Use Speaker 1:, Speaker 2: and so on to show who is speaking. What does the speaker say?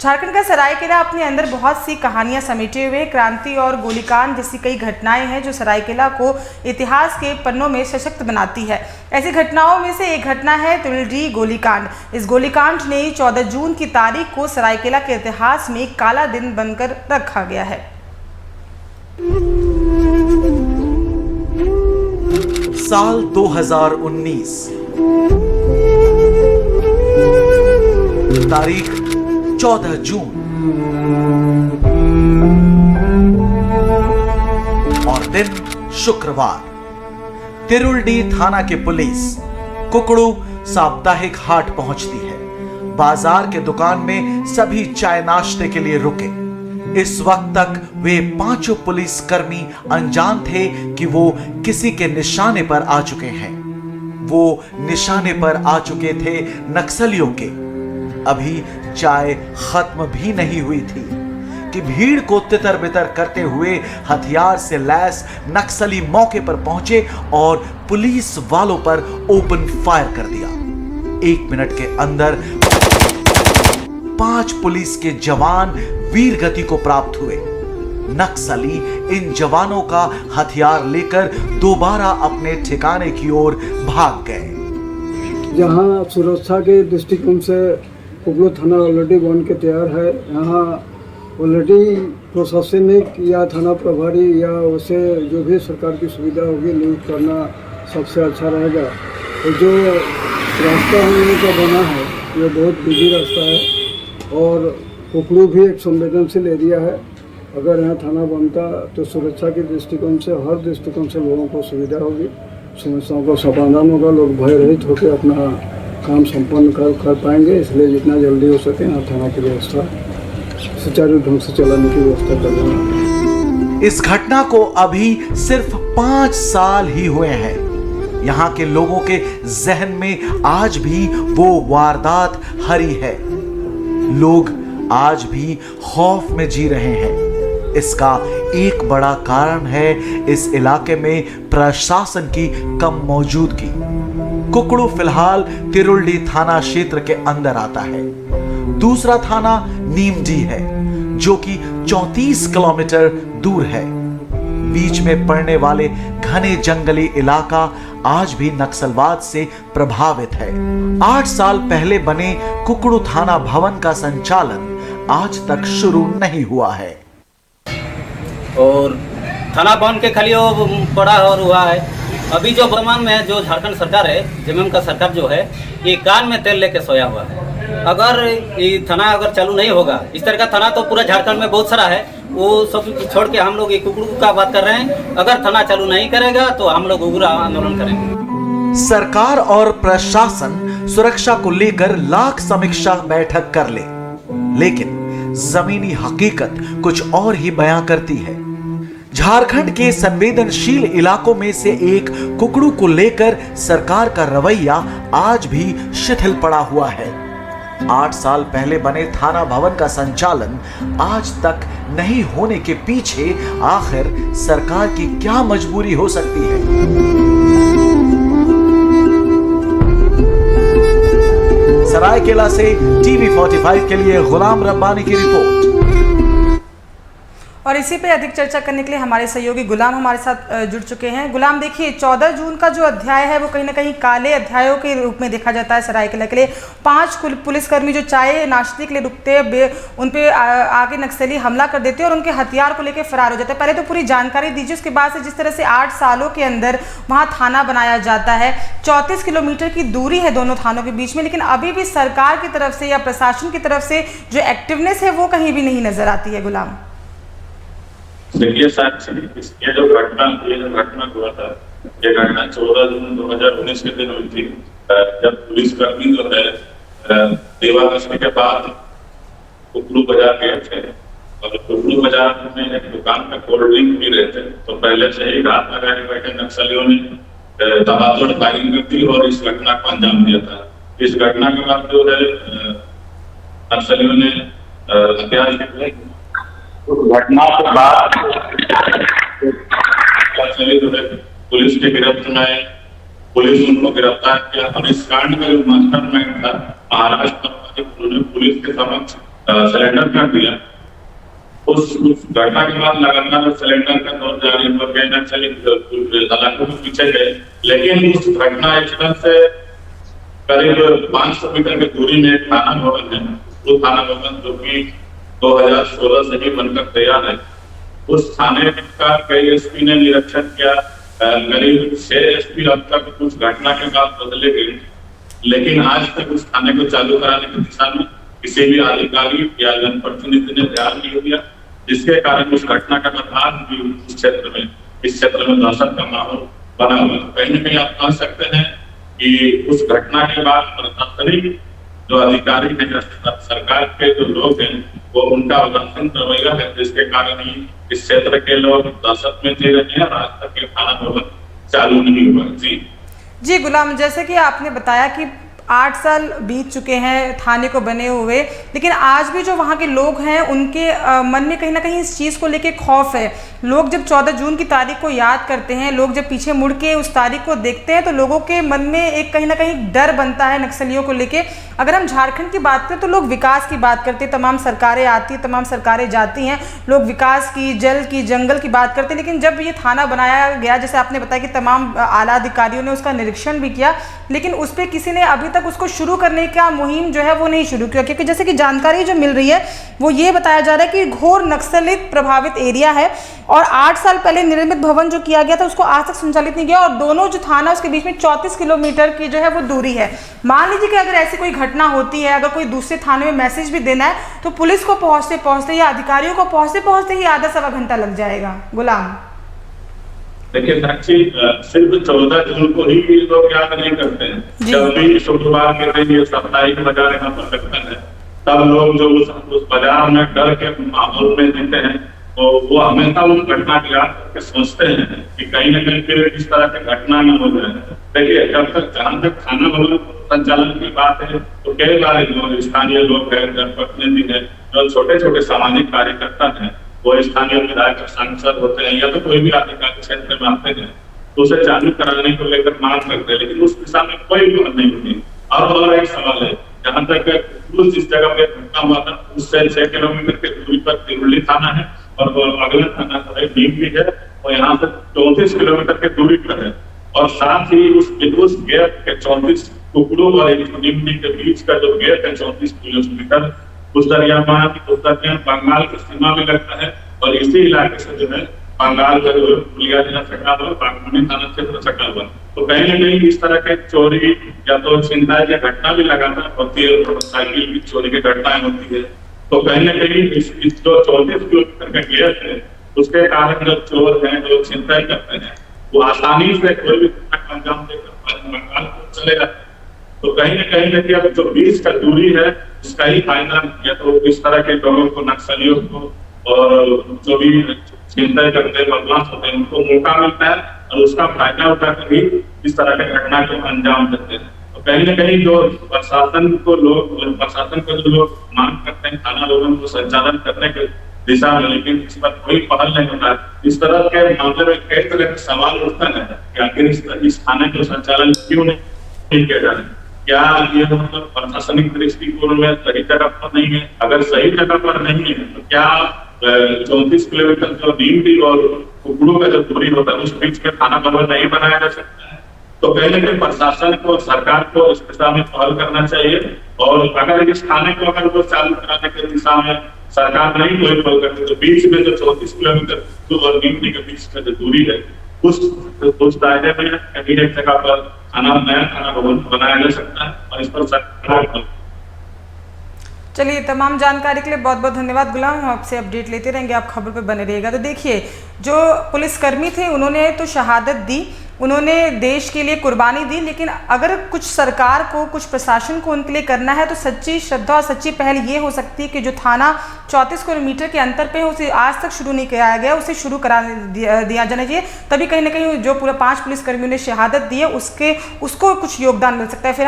Speaker 1: झारखंड का सरायकेला अपने अंदर बहुत सी कहानियां समेटे हुए क्रांति और गोलीकांड जैसी कई घटनाएं हैं जो सरायकेला को इतिहास के पन्नों में सशक्त बनाती है। ऐसी घटनाओं में से एक घटना है तिरुल्डी गोलीकांड। इस गोलीकांड ने 14 जून की तारीख को सरायकेला के इतिहास में काला दिन बनकर रखा गया है।
Speaker 2: साल 2019, तारीख 14 जून और दिन शुक्रवार। तिरुल्डी थाना की पुलिस कुकड़ू साप्ताहिक हाट पहुंचती है। बाजार के दुकान में सभी चाय नाश्ते के लिए रुके। इस वक्त तक वे पांचों पुलिसकर्मी अनजान थे कि वो किसी के निशाने पर आ चुके हैं। वो निशाने पर आ चुके थे नक्सलियों के। अभी चाय खत्म भी नहीं हुई थी कि भीड़ को तितर बितर करते हुए हथियार से लैस नक्सली मौके पर पहुंचे और पुलिस वालों पर ओपन फायर कर दिया। 1 मिनट के अंदर 5 पुलिस के जवान वीर गति को प्राप्त हुए। नक्सली इन जवानों का हथियार लेकर दोबारा अपने ठिकाने की ओर भाग गए।
Speaker 3: जहां सुरक्षा के दृष्टिकोण से कुकड़ू थाना ऑलरेडी बन के तैयार है। यहाँ ऑलरेडी प्रशासनिक या थाना प्रभारी या उसे जो भी सरकार की सुविधा होगी नियुक्त करना सबसे अच्छा रहेगा। तो जो रास्ता हम लोगों का बना है ये बहुत बिजी रास्ता है और कुकड़ू भी एक संवेदनशील एरिया है। अगर यहाँ थाना बनता तो सुरक्षा के दृष्टिकोण से हर दृष्टिकोण से लोगों को सुविधा होगी, समस्याओं का समाधान होगा, लोग भय रहित होकर अपना काम संपन्न कर पाएंगे। इसलिए जितना जल्दी हो सके यहाँ थाना की व्यवस्था सुचारू ढंग से चलाने की व्यवस्था करना।
Speaker 2: इस घटना को अभी सिर्फ 5 साल ही हुए हैं। यहाँ के लोगों के जहन में आज भी वो वारदात हरी है। लोग आज भी खौफ में जी रहे हैं। इसका एक बड़ा कारण है इस इलाके में प्रशासन की कम मौजूदगी। कुकड़ू फिलहाल तिरुल्डी थाना क्षेत्र के अंदर आता है। दूसरा थाना नीमडी है जो कि 34 किलोमीटर दूर है। बीच में पड़ने वाले घने जंगली इलाका आज भी नक्सलवाद से प्रभावित है। 8 साल पहले बने कुकड़ू थाना भवन का संचालन आज तक शुरू नहीं हुआ है
Speaker 4: और थाना भवन के खाली वो पड़ा और हुआ है। अभी जो वर्तमान में जो झारखंड सरकार है, जेएमएम का सरकार जो है, ये कान में तेल लेके सोया हुआ है। अगर ये थाना अगर चालू नहीं होगा, इस तरह का थाना तो पूरा झारखंड में बहुत सारा है, वो सब छोड़ के हम लोग ये कुकड़ू का बात कर रहे हैं। अगर थाना चालू नहीं करेगा तो हम लोग उग्र आंदोलन करेंगे।
Speaker 2: सरकार और प्रशासन सुरक्षा को लेकर लाख समीक्षा बैठक कर ले, लेकिन जमीनी हकीकत कुछ और ही बयां करती है। झारखंड के संवेदनशील इलाकों में से एक कुकड़ू को लेकर सरकार का रवैया आज भी शिथिल पड़ा हुआ है। 8 साल पहले बने थाना भवन का संचालन आज तक नहीं होने के पीछे आखिर सरकार की क्या मजबूरी हो सकती है? सरायकेला से टीवी 45 के लिए गुलाम रब्बानी की रिपोर्ट।
Speaker 1: और इसी पे अधिक चर्चा करने के लिए हमारे सहयोगी गुलाम हमारे साथ जुड़ चुके हैं। गुलाम, देखिए 14 जून का जो अध्याय है वो कहीं ना कहीं काले अध्यायों के रूप में देखा जाता है सरायकेला के लिए। 5 पुलिसकर्मी जो चाय नाश्ते के लिए रुकते हैं, उन पे आगे नक्सली हमला कर देते हैं और उनके हथियार को लेकर फरार हो जाते हैं। पहले तो पूरी जानकारी दीजिए, उसके बाद से जिस तरह से 8 सालों के अंदर वहाँ थाना बनाया जाता है। 34 किलोमीटर की दूरी है दोनों थानों के बीच में, लेकिन अभी भी सरकार की तरफ से या प्रशासन की तरफ से जो एक्टिवनेस है वो कहीं भी नहीं नजर आती है। गुलाम,
Speaker 5: देखिए साहब, ये जो घटना हुआ था, ये घटना 14 जून 2019 के दिन हुई थी, जब पुलिसकर्मी जो है देवा बसने के बाद कुकड़ू बाजार गए थे और कुकड़ू बाजार में एक दुकान में कोल्ड ड्रिंक पी रहे थे। तो पहले से ही रात लगा के बैठे नक्सलियों ने दबातोड़ फायरिंग कर दी और इस घटना को अंजाम दिया था। इस घटना के बाद जो है नक्सलियों ने हथियार घटना के बाद पुलिस के गिरफ्त में आए, पुलिस उनको गिरफ्तार किया और इस कांड का जो मास्टरमाइंड था महाराष्ट्र, उन्होंने पुलिस के समक्ष सिलेंडर कर दिया। उस घटना के बाद लगातार सिलेंडर का दौर जारी पर कहना चाहिए हालांकि पीछे गए, लेकिन उस घटना स्थल से करीब 500 मीटर की दूरी में एक थाना भवन है। वो थाना भवन जो कि 2016 से ही बनकर तैयार है, उस थाने का कई एसपी ने निरीक्षण किया। करीब 6 एसपी अब तक कुछ घटना के बाद बदले गए, लेकिन आज तक उस थाने को चालू कराने की दिशा में किसी भी अधिकारी या जनप्रतिनिधि ने ध्यान नहीं दिया, जिसके कारण उस घटना का आज भी इस क्षेत्र में दहशत का माहौल बना हुआ है। कहीं न कहीं आप कह सकते हैं कि उस घटना के बाद प्रशासनिक जो अधिकारी हैं, सरकार के जो लोग हैं, वो उनका उदासीन रवैया है, जिसके कारण ही इस क्षेत्र के लोग दहशत में जी रहे हैं और आज तक के थाना भवन चालू नहीं हुआ।
Speaker 1: जी गुलाम, जैसे कि आपने बताया कि 8 साल बीत चुके हैं थाने को बने हुए, लेकिन आज भी जो वहाँ के लोग हैं उनके मन में कहीं ना कहीं इस चीज़ को लेके खौफ है। लोग जब 14 जून की तारीख को याद करते हैं, लोग जब पीछे मुड़ के उस तारीख को देखते हैं, तो लोगों के मन में एक कहीं ना कहीं डर बनता है नक्सलियों को लेके। अगर हम झारखंड की बात करें तो लोग विकास की बात करते हैं, तमाम सरकारें आती हैं, तमाम सरकारें जाती हैं, लोग विकास की, जल की, जंगल की बात करते हैं। लेकिन जब ये थाना बनाया गया, जैसे आपने बताया कि तमाम आला अधिकारियों ने उसका निरीक्षण भी किया, लेकिन उस पर किसी ने अभी तक उसको शुरू करने का मुहिम जो है वो नहीं शुरू किया, क्योंकि जैसे कि जानकारी जो मिल रही है वो ये बताया जा रहा है कि घोर नक्सलित प्रभावित एरिया है और 8 साल पहले निर्मित भवन जो किया गया था उसको आज तक संचालित नहीं किया, और दोनों जो थाना उसके बीच में 34 किलोमीटर की जो है वो दूरी है। मान लीजिए कि अगर ऐसी कोई घटना होती है, अगर कोई दूसरे थाने में मैसेज भी देना है, तो पुलिस को पहुंचते पहुंचते या अधिकारियों को पहुंचते पहुंचते ही आधा सवा घंटा लग जाएगा। गुलाम,
Speaker 5: देखिए साक्षी, सिर्फ 14 जून को ही लोग याद नहीं करते हैं। जब भी शुक्रवार के दिन ये साप्ताहिक बाजार यहाँ पर लगता है, तब लोग जो उस बाजार में डर के माहौल में जीते हैं, तो वो हमेशा उस घटना को याद करके सोचते हैं कि कहीं न कहीं फिर इस तरह की घटना न हो जाए। देखिए, जब तक जहाँ तक थाना भवन संचालन की बात है, तो कई बार लोग, स्थानीय लोग हैं, जनप्रतिनिधि हैं, जो छोटे छोटे सामाजिक कार्यकर्ता हैं, वो स्थानीय विधायक, सांसद होते हैं या तो कोई भी अधिकारी क्षेत्र में आते हैं, तो उसे चालू कराने को लेकर मांग करते हैं, लेकिन उस दिशा में कोई बात नहीं होती। और एक सवाल है, जहाँ तक जिस जगह पे घटना हुआ था उससे 6 किलोमीटर की दूरी पर तिरुली थाना है और वो अगला थाना नीम भी है, और यहाँ से 34 किलोमीटर की दूरी पर है। और साथ ही उस गेट के 34 टुकड़ों और नीम के बीच का जो गेट है 34 किलोमीटर, उस दरिया बंगाल की सीमा में लगता है, और इसी इलाके से जो है बंगाल का जो पुलिया जिला सटा हुआ, बागमती थाना क्षेत्र सटा हुआ। तो कहीं न कहीं इस तरह के चोरी या तो छिनताई की घटना भी लगातार होती है, मोटरसाइकिल की चोरी की घटनाएं होती है। तो कहीं न कहीं इस जो 34 किलोमीटर का गेट है, उसके कारण जो चोर हैं, जो छिनताई करते हैं, वो आसानी से कोई भी अंजाम देकर बंगाल को चले जाते हैं। तो कहीं न कहीं देखिए, अब जो बीच का दूरी है उसका ही फायदा, या तो इस तरह के लोगों को, नक्सलियों को और जो भी चिंता करते हैं, बदमाश होते हैं, उनको मौका मिलता है और उसका फायदा उठाकर ही इस तरह के घटना को अंजाम देते हैं। तो कहीं न कहीं जो प्रशासन को जो लोग मांग करते हैं थाना लोगों को संचालन करने के दिशा में, लेकिन इस पर कोई पहल नहीं होता है। इस तरह के मामले में कई तरह के सवाल उठता है कि आखिर इस थाने को संचालन क्यों नहीं किया जा रहा है। क्या ये मतलब प्रशासनिक दृष्टिकोण में सही जगह पर नहीं है? अगर सही जगह पर नहीं है तो क्या 34 किलोमीटर जो नीमडी और कुकड़ू का जो दूरी होता है उस बीच में थाना भवन नहीं बनाया जा सकता है? तो कहीं न कहीं प्रशासन को, सरकार को इस दिशा में पहल करना चाहिए। और अगर इस थाने को अगर वो चालू कराने की दिशा में सरकार नहीं कोई पहल करती, तो बीच में जो 34 किलोमीटर और नीमडी के बीच में जो दूरी है, उस दायरे में कहीं एक जगह पर नया थाना भवन बनाया जा सकता है, और इस पर सरकार।
Speaker 1: चलिए, तमाम जानकारी के लिए बहुत बहुत धन्यवाद गुलाम। हम आपसे अपडेट लेते रहेंगे, आप खबर पर बने रहिएगा। तो देखिए, जो पुलिसकर्मी थे उन्होंने तो शहादत दी, उन्होंने देश के लिए कुर्बानी दी, लेकिन अगर कुछ सरकार को, कुछ प्रशासन को उनके लिए करना है तो सच्ची श्रद्धा और सच्ची पहल ये हो सकती है कि जो थाना 34 किलोमीटर के अंतर पे है उसे आज तक शुरू नहीं कराया गया, उसे शुरू करा दिया जाना चाहिए। तभी कहीं ना कहीं जो पूरा 5 पुलिसकर्मियों ने शहादत दी है उसको कुछ योगदान मिल सकता है। फिर